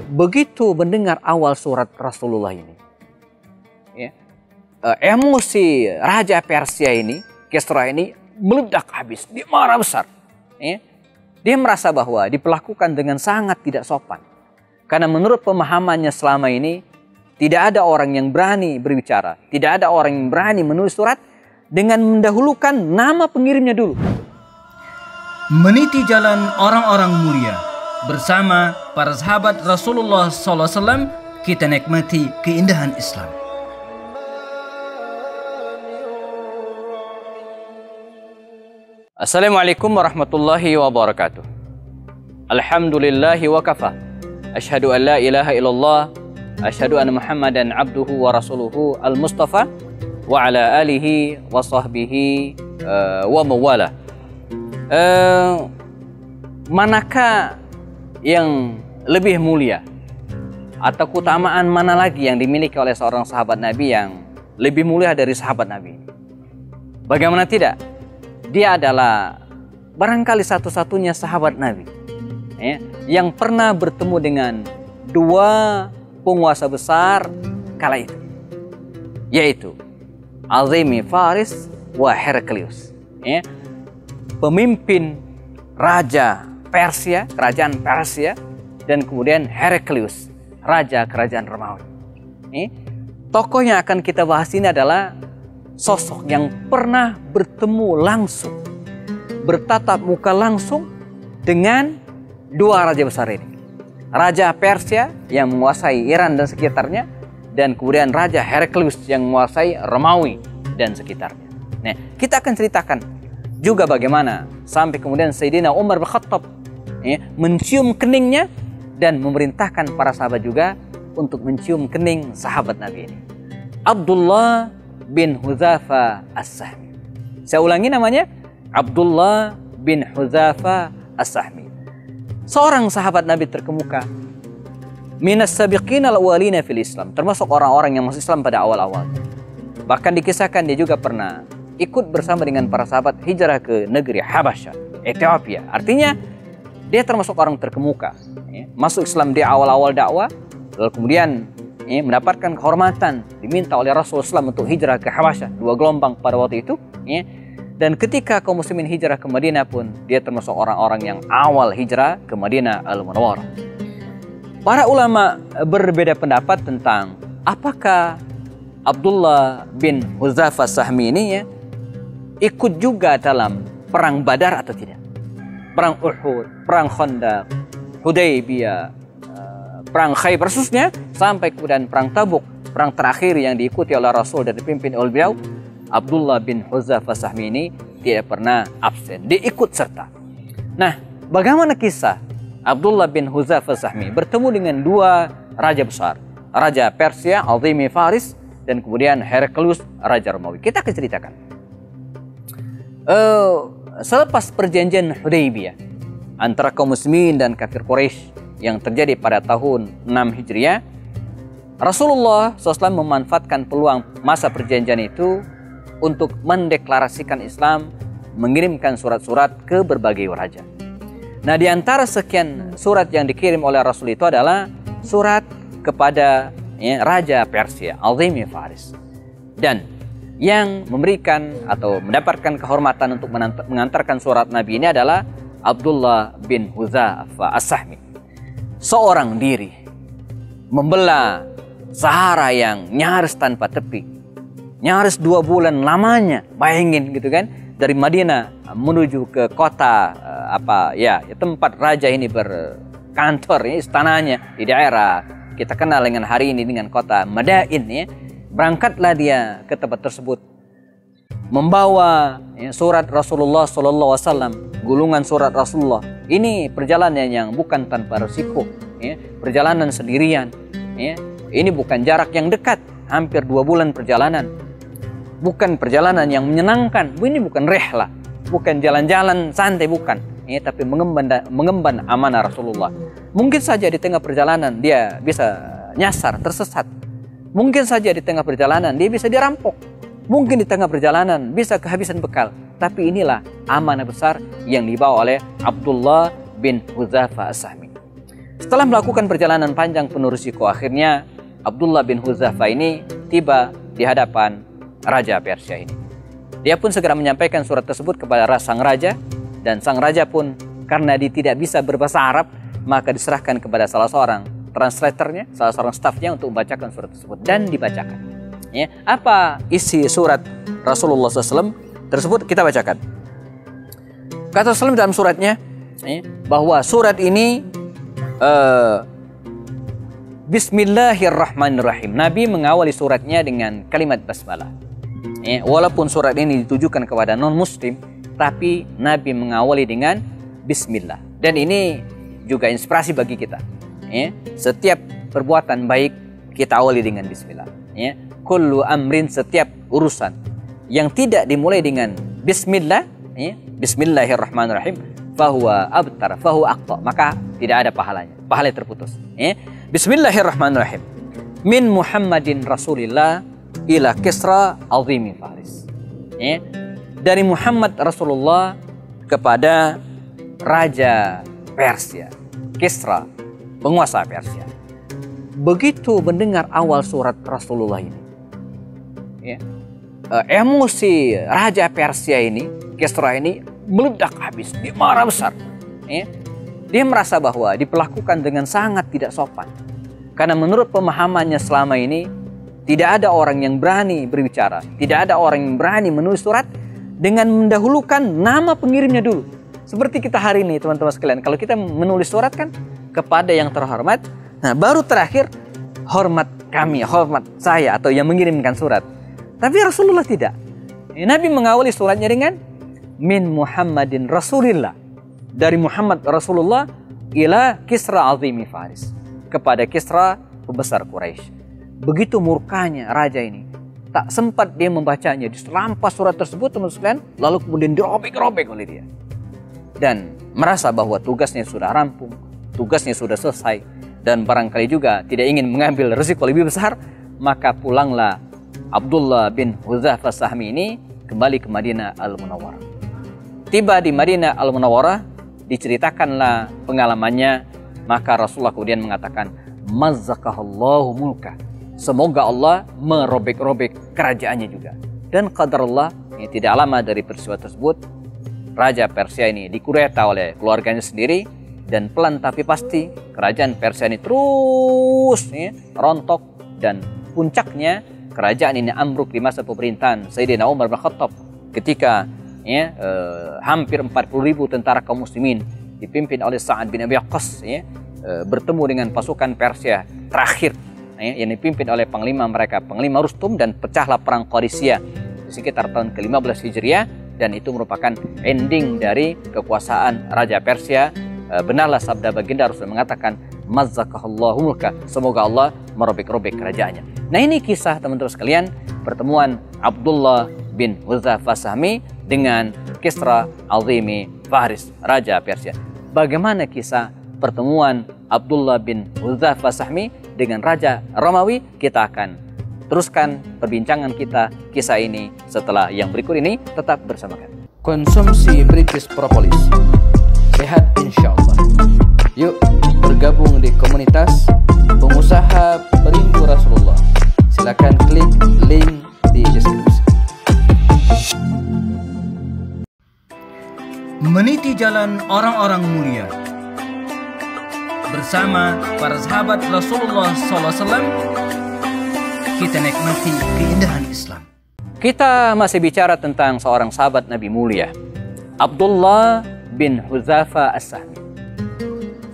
begitu mendengar awal surat Rasulullah ini, ya, emosi Raja Persia ini, Kisra ini meledak habis. Dia marah besar. Ya. Dia merasa bahwa diperlakukan dengan sangat tidak sopan. Karena menurut pemahamannya selama ini, tidak ada orang yang berani berbicara. Tidak ada orang yang berani menulis surat dengan mendahulukan nama pengirimnya dulu. Meniti jalan orang-orang mulia bersama para sahabat Rasulullah SAW, kita nikmati keindahan Islam. Assalamualaikum warahmatullahi wabarakatuh. Alhamdulillahi wa kafa. Asyhadu an la ilaha illallah. Asyhadu anna Muhammadan abduhu wa rasuluhu al-Mustafa. Wa ala alihi wa sahbihi wa mawala. Manakah yang lebih mulia? Atau keutamaan mana lagi yang dimiliki oleh seorang sahabat Nabi yang lebih mulia dari sahabat Nabi? Bagaimana tidak? Dia adalah barangkali satu-satunya sahabat Nabi, ya, yang pernah bertemu dengan dua penguasa besar kala itu, yaitu Azimi Faris wa Heraklius, ya, pemimpin Raja Persia, kerajaan Persia, dan kemudian Heraklius, Raja Kerajaan Romawi. Tokoh yang akan kita bahas ini adalah sosok yang pernah bertemu langsung, bertatap muka langsung dengan dua raja besar ini. Raja Persia yang menguasai Iran dan sekitarnya, dan kemudian Raja Heraklius yang menguasai Romawi dan sekitarnya. Nah, kita akan ceritakan juga bagaimana sampai kemudian Sayyidina Umar bin Khattab, ya, mencium keningnya dan memerintahkan para sahabat juga untuk mencium kening sahabat Nabi ini. Abdullah bin Hudzafa As-Sahmi. Saya ulangi namanya, Abdullah bin Hudzafa As-Sahmi. Seorang sahabat Nabi terkemuka. Minas sabiqin al-awwalina fil Islam. Termasuk orang-orang yang masuk Islam pada awal-awal. Bahkan dikisahkan dia juga pernah ikut bersama dengan para sahabat hijrah ke negeri Habasyah, Ethiopia. Artinya dia termasuk orang terkemuka. Masuk Islam di awal-awal dakwah. Lalu kemudian mendapatkan kehormatan, diminta oleh Rasulullah SAW untuk hijrah ke Habasyah, 2 gelombang pada waktu itu, ya. Dan ketika kaum muslimin hijrah ke Madinah pun dia termasuk orang-orang yang awal hijrah ke Madinah Al-Munawwarah. Para ulama berbeda pendapat tentang apakah Abdullah bin Hudzafa As-Sahmi ini, ya, ikut juga dalam perang Badar atau tidak, perang Uhud, perang Khandaq, Hudaybiyah, perang Khaybar khususnya, sampai kemudian perang Tabuk, perang terakhir yang diikuti oleh Rasul dan dipimpin oleh beliau. Abdullah bin Hudzafa As-Sahmi ini tidak pernah absen, dia ikut serta. Nah, bagaimana kisah Abdullah bin Hudzafa As-Sahmi bertemu dengan dua raja besar, Raja Persia Azimi Faris dan kemudian Heraklius, Raja Romawi? Kita akan ceritakan. Selepas perjanjian Hudaybiyah antara kaum muslimin dan kafir Quraisy yang terjadi pada tahun 6 Hijriah, Rasulullah SAW memanfaatkan peluang masa perjanjian itu untuk mendeklarasikan Islam, mengirimkan surat-surat ke berbagai raja. Nah, di antara sekian surat yang dikirim oleh Rasul itu adalah surat kepada, ya, Raja Persia Azimi Faris. Dan yang memberikan atau mendapatkan kehormatan untuk mengantarkan surat Nabi ini adalah Abdullah bin Hudzafa As-Sahmi. Seorang diri membelah Sahara yang nyaris tanpa tepi, nyaris 2 bulan lamanya. Bayangin gitu kan, dari Madinah menuju ke kota tempat raja ini berkantor, ya, istananya di daerah kita kenal dengan hari ini dengan kota Madain, ya. Berangkatlah dia ke tempat tersebut membawa, ya, surat Rasulullah SAW, gulungan surat Rasulullah. Ini perjalanan yang bukan tanpa resiko, ya, perjalanan sendirian, ya. Ini bukan jarak yang dekat, hampir 2 bulan perjalanan. Bukan perjalanan yang menyenangkan, ini bukan rehlah, bukan jalan-jalan santai, bukan, ya, tapi mengemban amanah Rasulullah. Mungkin saja di tengah perjalanan dia bisa nyasar, tersesat. Mungkin saja di tengah perjalanan dia bisa dirampok. Mungkin di tengah perjalanan bisa kehabisan bekal. Tapi inilah amanah besar yang dibawa oleh Abdullah bin Hudzafa As-Sahmi. Setelah melakukan perjalanan panjang penuh risiko, akhirnya Abdullah bin Hudzafah ini tiba di hadapan Raja Persia ini. Dia pun segera menyampaikan surat tersebut kepada sang raja, dan sang raja pun karena dia tidak bisa berbahasa Arab, maka diserahkan kepada salah seorang translatornya, salah seorang stafnya untuk membacakan surat tersebut, dan dibacakan. Ya, apa isi surat Rasulullah SAW tersebut kita bacakan. Kata Rasulullah dalam suratnya bahwa surat ini Bismillahirrahmanirrahim. Nabi mengawali suratnya dengan kalimat basmalah. Walaupun surat ini ditujukan kepada non-muslim, tapi Nabi mengawali dengan Bismillah. Dan ini juga inspirasi bagi kita. Setiap perbuatan baik kita awali dengan Bismillah. Kullu amrin, setiap urusan yang tidak dimulai dengan Bismillah, Bismillahirrahmanirrahim, fahuwa abtar, fahuwa aqta, maka tidak ada pahalanya, pahalanya terputus. Bismillahirrahmanirrahim. Min Muhammadin Rasulillah ila Kisra azimi Faris. Dari Muhammad Rasulullah kepada Raja Persia, Kisra, penguasa Persia. Begitu mendengar awal surat Rasulullah ini, emosi Raja Persia ini, Kisra ini, meledak habis. Dia marah besar. Dia merasa bahwa diperlakukan dengan sangat tidak sopan. Karena menurut pemahamannya selama ini, tidak ada orang yang berani berbicara, tidak ada orang yang berani menulis surat dengan mendahulukan nama pengirimnya dulu. Seperti kita hari ini, teman-teman sekalian, kalau kita menulis surat kan kepada yang terhormat, nah baru terakhir hormat kami, hormat saya atau yang mengirimkan surat. Tapi Rasulullah tidak. Nabi mengawali suratnya dengan Min Muhammadin Rasulillah, dari Muhammad Rasulullah ila Kisra azimi Faris, kepada Kisra pembesar Quraisy. Begitu murkanya raja ini, tak sempat dia membacanya, diserampas surat tersebut, teman-teman sekalian, lalu kemudian dirobek-robek oleh dia. Dan merasa bahwa tugasnya sudah rampung, tugasnya sudah selesai, dan barangkali juga tidak ingin mengambil risiko lebih besar, maka pulanglah Abdullah bin Hudzafah Sahmi ini kembali ke Madinah Al-Munawwarah. Tiba di Madinah Al-Munawwarah, diceritakanlah pengalamannya, maka Rasulullah kemudian mengatakan, Mazzaqahallahu mulka, semoga Allah merobek-robek kerajaannya juga. Dan qadarullah, ini tidak lama dari peristiwa tersebut, Raja Persia ini dikudeta oleh keluarganya sendiri, dan pelan tapi pasti kerajaan Persia ini terus rontok, dan puncaknya kerajaan ini ambruk di masa pemerintahan Sayyidina Umar bin Khattab ketika hampir 40.000 tentara kaum muslimin dipimpin oleh Sa'ad bin Abi Waqqas bertemu dengan pasukan Persia terakhir yang dipimpin oleh panglima mereka, Panglima Rustum, dan pecahlah perang Qadisiyah di sekitar tahun ke-15 Hijriah, dan itu merupakan ending dari kekuasaan Raja Persia. Benarlah sabda baginda Rasul mengatakan, Mazzaqahallahu mulka, semoga Allah merobek-robek kerajaannya. Nah, ini kisah teman-teman sekalian, pertemuan Abdullah bin Hudzafah Sahmi dengan Kisra azimi Faris, Raja Persia. Bagaimana kisah pertemuan Abdullah bin Hudzafah Sahmi dengan Raja Romawi? Kita akan teruskan perbincangan kita kisah ini setelah yang berikut ini. Tetap bersama kami. Konsumsi British Propolis, sehat insya Allah. Yuk bergabung di komunitas pengusaha perindu Rasulullah. Silakan klik link di deskripsi. Meniti jalan orang-orang mulia bersama para sahabat Rasulullah SAW, kita nikmati keindahan Islam. Kita masih bicara tentang seorang sahabat Nabi mulia, Abdullah bin Hudzafah As-Sahmi.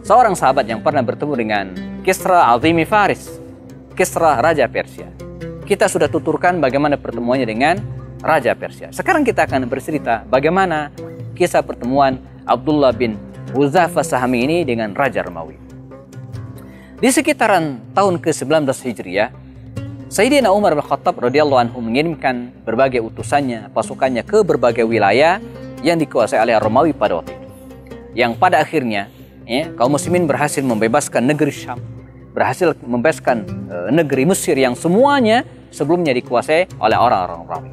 Seorang sahabat yang pernah bertemu dengan Kisra azimi Faris, Kisra Raja Persia. Kita sudah tuturkan bagaimana pertemuannya dengan Raja Persia. Sekarang kita akan bercerita bagaimana kisah pertemuan Abdullah bin Hudzafah Sahmi ini dengan Raja Romawi. Di sekitaran tahun ke-19 Hijriah, Sayyidina Umar bin Khattab radhiyallahu anhu mengirimkan berbagai utusannya, pasukannya ke berbagai wilayah yang dikuasai oleh Romawi pada waktu itu. Yang pada akhirnya kaum muslimin berhasil membebaskan negeri Syam, berhasil membebaskan negeri Mesir yang semuanya sebelumnya dikuasai oleh orang-orang Romawi.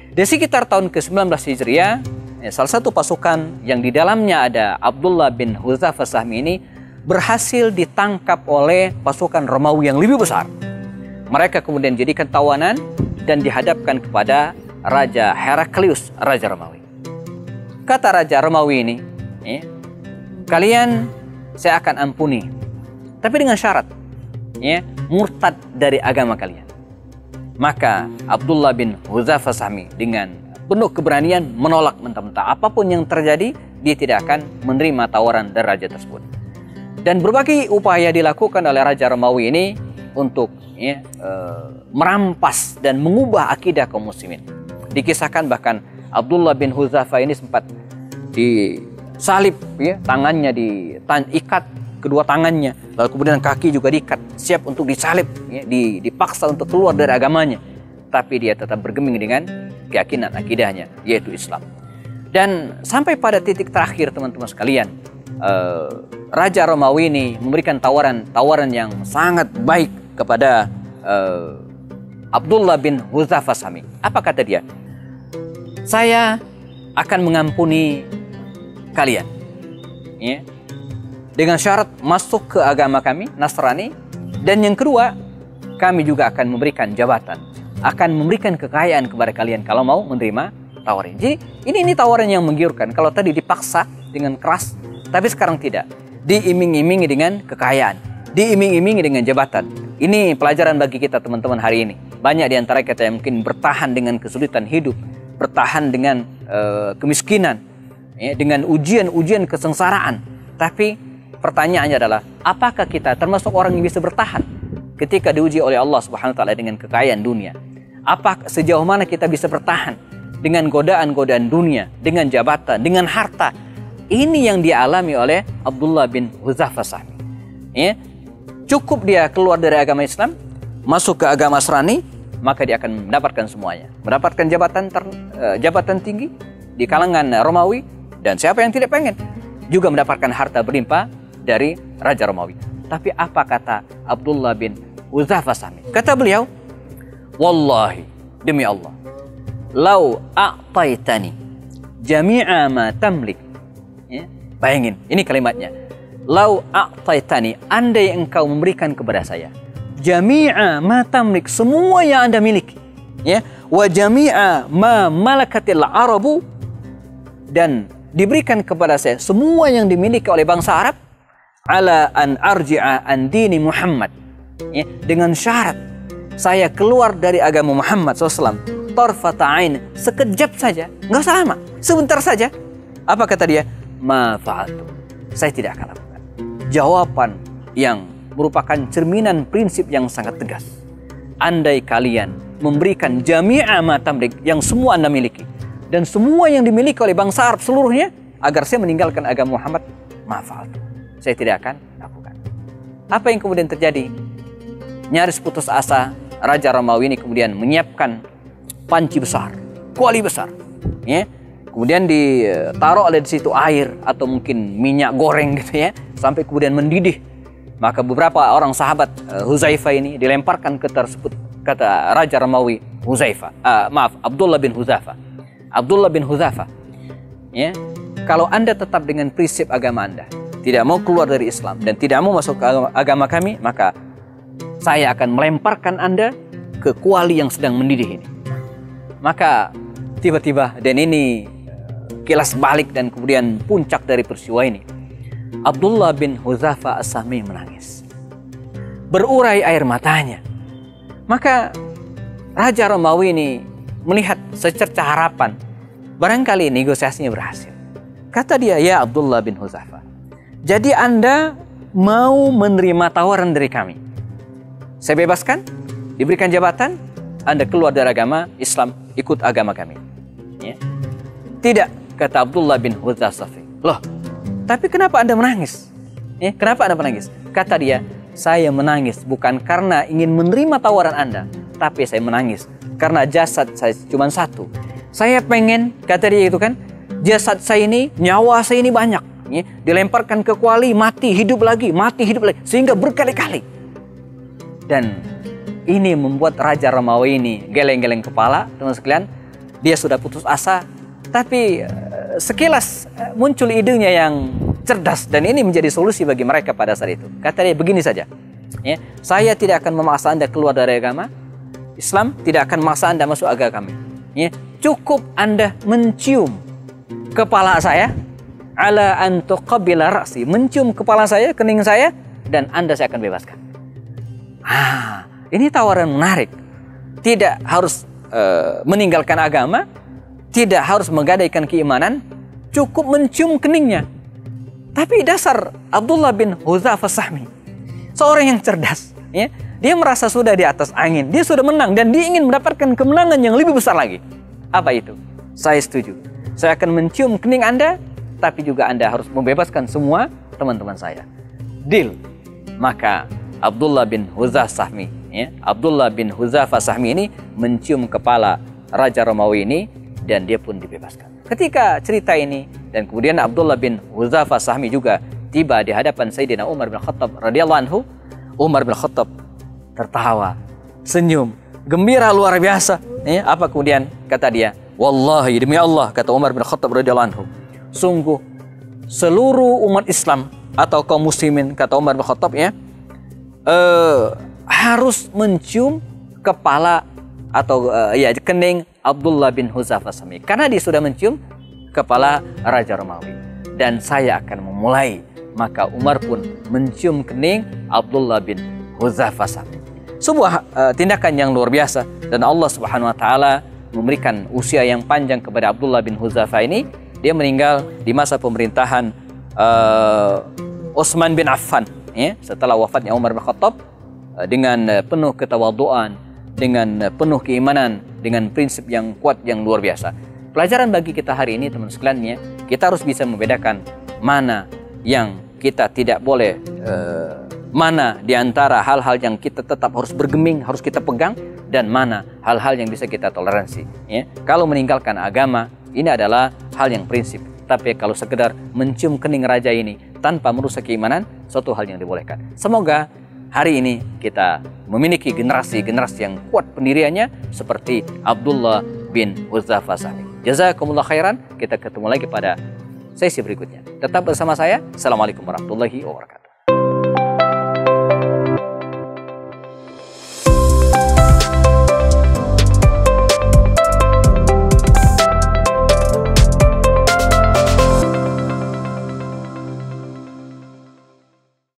Di sekitar tahun ke-19 Hijriah, salah satu pasukan yang di dalamnya ada Abdullah bin Hudzafah Sahmi ini berhasil ditangkap oleh pasukan Romawi yang lebih besar. Mereka kemudian jadikan tawanan dan dihadapkan kepada Raja Heraklius, Raja Romawi. Kata Raja Romawi ini, kalian saya akan ampuni, tapi dengan syarat, murtad dari agama kalian. Maka Abdullah bin Hudzafah Sahmi dengan penuh keberanian menolak mentah-mentah. Apapun yang terjadi, dia tidak akan menerima tawaran dari raja tersebut. Dan berbagai upaya dilakukan oleh Raja Romawi ini untuk merampas dan mengubah akidah kaum muslimin. Dikisahkan bahkan Abdullah bin Hudzafah ini sempat disalib, tangannya diikat, kedua tangannya, lalu kemudian kaki juga diikat, siap untuk disalib, dipaksa untuk keluar dari agamanya. Tapi dia tetap bergeming dengan keyakinan akidahnya, yaitu Islam. Dan sampai pada titik terakhir teman-teman sekalian, Raja Romawi ini memberikan tawaran yang sangat baik kepada Abdullah bin Hudzafah Sahmi. Apa kata dia? Saya akan mengampuni kalian, dengan syarat masuk ke agama kami, Nasrani. Dan yang kedua, kami juga akan memberikan jabatan, akan memberikan kekayaan kepada kalian kalau mau menerima tawaran. Jadi ini tawaran yang menggiurkan. Kalau tadi dipaksa dengan keras, tapi sekarang tidak. Diiming-imingi dengan kekayaan, diiming-imingi dengan jabatan. Ini pelajaran bagi kita teman-teman hari ini. Banyak di antara kita yang mungkin bertahan dengan kesulitan hidup, bertahan dengan kemiskinan, dengan ujian-ujian kesengsaraan. Tapi pertanyaannya adalah, apakah kita termasuk orang yang bisa bertahan ketika diuji oleh Allah Subhanahu wa taala dengan kekayaan dunia? Apa sejauh mana kita bisa bertahan dengan godaan-godaan dunia, dengan jabatan, dengan harta? Ini yang dialami oleh Abdullah bin Hudzafah Sahmi. Cukup dia keluar dari agama Islam, masuk ke agama Nasrani, maka dia akan mendapatkan semuanya. Mendapatkan jabatan tinggi di kalangan Romawi, dan siapa yang tidak pengen juga mendapatkan harta berlimpah dari Raja Romawi. Tapi apa kata Abdullah bin Hudzafah Sahmi? Kata beliau, wallahi, demi Allah, lau a'taitani jami'a ma tamlik. Bayangin, ini kalimatnya. Lau a'taitani, andai engkau memberikan kepada saya jami'a ma tamlik, semua yang Anda miliki, wa jami'a ma malakatil arabu, dan diberikan kepada saya semua yang dimiliki oleh bangsa Arab, ala an arji'a an dini Muhammad, dengan syarat saya keluar dari agama Muhammad SAW, tarfata ain, sekejap saja, nggak usah lama, sebentar saja. Apa kata dia? Ma fa'altu, saya tidak akan lakukan. Jawaban yang merupakan cerminan prinsip yang sangat tegas. Andai kalian memberikan jami'a ma tamlik, yang semua Anda miliki, dan semua yang dimiliki oleh bangsa Arab seluruhnya, agar saya meninggalkan agama Muhammad, ma fa'altu, saya tidak akan lakukan. Apa yang kemudian terjadi? Nyaris putus asa, Raja Romawi ini kemudian menyiapkan panci besar, kuali besar, kemudian ditaruh oleh di situ air atau mungkin minyak goreng gitu, sampai kemudian mendidih. Maka beberapa orang sahabat Hudzaifah ini dilemparkan ke tersebut. Kata Raja Romawi Abdullah bin Hudzafah, Abdullah bin Hudzafah, kalau Anda tetap dengan prinsip agama Anda, tidak mau keluar dari Islam dan tidak mau masuk ke agama kami, maka saya akan melemparkan Anda ke kuali yang sedang mendidih ini. Maka tiba-tiba, dan ini kilas balik dan kemudian puncak dari peristiwa ini, Abdullah bin Hudzafah As-Sahmi menangis, berurai air matanya. Maka Raja Romawi ini melihat secerca harapan, barangkali negosiasinya berhasil. Kata dia, ya Abdullah bin Hudzafah, jadi Anda mau menerima tawaran dari kami? Saya bebaskan, diberikan jabatan, Anda keluar dari agama Islam, ikut agama kami. Tidak, kata Abdullah bin Hudzafah. Loh, tapi kenapa Anda menangis? Kenapa Anda menangis? Kata dia, saya menangis bukan karena ingin menerima tawaran Anda, tapi saya menangis karena jasad saya cuma satu. Saya pengen, kata dia itu kan, jasad saya ini, nyawa saya ini banyak, dilemparkan ke kuali, mati, hidup lagi, sehingga berkali-kali. Dan ini membuat Raja Romawi ini geleng-geleng kepala, teman sekalian. Dia sudah putus asa, tapi sekilas muncul idenya yang cerdas, dan ini menjadi solusi bagi mereka pada saat itu. Kata dia, begini saja, ya, saya tidak akan memaksa Anda keluar dari agama Islam, tidak akan memaksa Anda masuk agama kami. Ya, cukup Anda mencium kepala saya, ala an tuqabbila ra'si, mencium kepala saya, kening saya, dan Anda saya akan bebaskan. Ini tawaran menarik. Tidak harus meninggalkan agama, tidak harus menggadaikan keimanan, cukup mencium keningnya. Tapi dasar Abdullah bin Hudzafah Sahmi, seorang yang cerdas, ya, dia merasa sudah di atas angin, dia sudah menang, dan dia ingin mendapatkan kemenangan yang lebih besar lagi. Apa itu? Saya setuju. Saya akan mencium kening Anda, tapi juga Anda harus membebaskan semua teman-teman saya. Deal. Maka Abdullah bin Hudzafah Sahmi, ya, Abdullah bin Hudzafah Sahmi ini mencium kepala Raja Romawi ini, dan dia pun dibebaskan. Ketika cerita ini, dan kemudian Abdullah bin Hudzafah Sahmi juga tiba di hadapan Sayyidina Umar bin Khattab radhiyallahu anhu, Umar bin Khattab tertawa, senyum, gembira luar biasa. Ya, apa kemudian kata dia? Wallahi, demi Allah, kata Umar bin Khattab radhiyallahu anhu, sungguh seluruh umat Islam atau kaum muslimin, kata Umar bin Khattab, ya, harus mencium kepala atau kening Abdullah bin Hudzafah Sahmi, karena dia sudah mencium kepala Raja Romawi, dan saya akan memulai. Maka Umar pun mencium kening Abdullah bin Hudzafah Sahmi. Sebuah tindakan yang luar biasa, dan Allah Subhanahu wa taala memberikan usia yang panjang kepada Abdullah bin Hudzafah ini. Dia meninggal di masa pemerintahan Utsman bin Affan, ya, setelah wafatnya Umar bin Khattab, dengan penuh ketawaduan, dengan penuh keimanan, dengan prinsip yang kuat yang luar biasa. Pelajaran bagi kita hari ini, teman sekalian, ya, kita harus bisa membedakan mana yang kita tidak boleh, mana di antara hal-hal yang kita tetap harus bergeming, harus kita pegang, dan mana hal-hal yang bisa kita toleransi. Ya. Kalau meninggalkan agama, ini adalah hal yang prinsip. Tapi kalau sekedar mencium kening raja ini tanpa merusak keimanan, suatu hal yang dibolehkan. Semoga hari ini kita memiliki generasi-generasi yang kuat pendiriannya seperti Abdullah bin Hudzafah Sahmi. Jazakumullah khairan. Kita ketemu lagi pada sesi berikutnya. Tetap bersama saya. Assalamualaikum warahmatullahi wabarakatuh.